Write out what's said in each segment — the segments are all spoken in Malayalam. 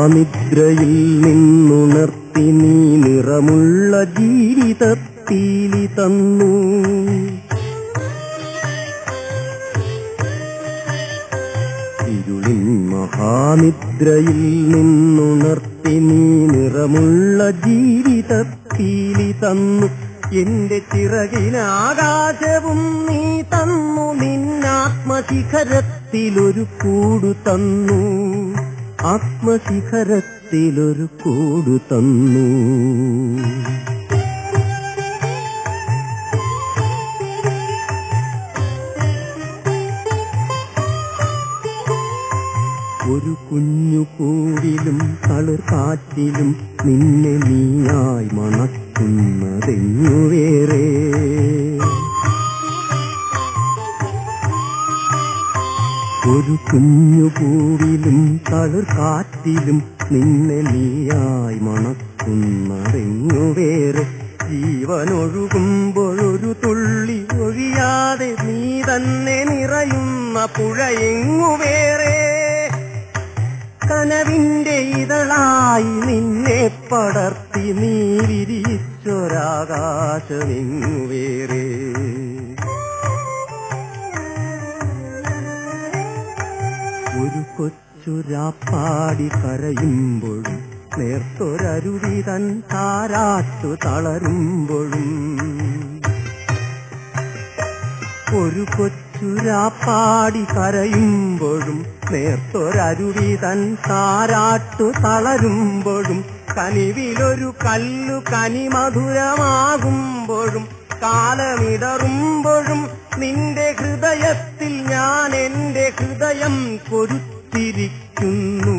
മഹാനിദ്രയിൽ നിന്നുണർത്തി നീ നിറമുള്ള ജീവിതത്തീലി തന്നു. ഇരുളിൻ മഹാനിദ്രയിൽ നിന്നുണർത്തി നീ നിറമുള്ള ജീവിതത്തീലി തന്നു. എന്റെ ചിറകിനാകാശവും നീ തന്നു. നിന്നാത്മശിഖരത്തിലൊരു കൂടു തന്നു. ആത്മശിഖരത്തിലൊരു കൂടു തന്നു. ഒരു കുഞ്ഞു കൂടിലും തളിർക്കാറ്റിലും നിന്നെ നീയായി മണക്കുന്നതെങ്ങു വേറെ. ഒരു കുഞ്ഞു കൂടിലും തളിർക്കാറ്റിലും നിന്നെ നീയായി മണക്കുന്നതെങ്ങു വേറെ. ജീവനൊഴുകുമ്പോഴൊരു തുള്ളി ഒഴിയാതെ നീ തന്നെ നിറയുന്ന പുഴയെങ്ങു വേറെ. കനവിന്റെ ഇതളായി നിന്നെ പടർത്തി നീ വിരിച്ചൊരാകാശമെങ്ങു വേറെ. ഒരു കൊച്ചുരാപ്പാടി കരയുമ്പോഴും നേർത്തൊരരുവി തൻ താരാട്ടു തളരുമ്പോഴും. ഒരു കൊച്ചുരാപ്പാടി കരയുമ്പോഴും നേർത്തൊരരുവി തൻ താരാട്ടു തളരുമ്പോഴും. കനിവിലൊരു കല്ലു കനിമധുരമാകുമ്പോഴും കാലമിടറുമ്പോഴും നിന്റെ ഹൃദയത്തിൽ ഞാൻ എന്റെ ഹൃദയം കൊരുത്തിരിക്കുന്നു.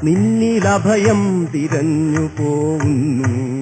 നിന്നിലഭയം തിരഞ്ഞു പോകുന്നു.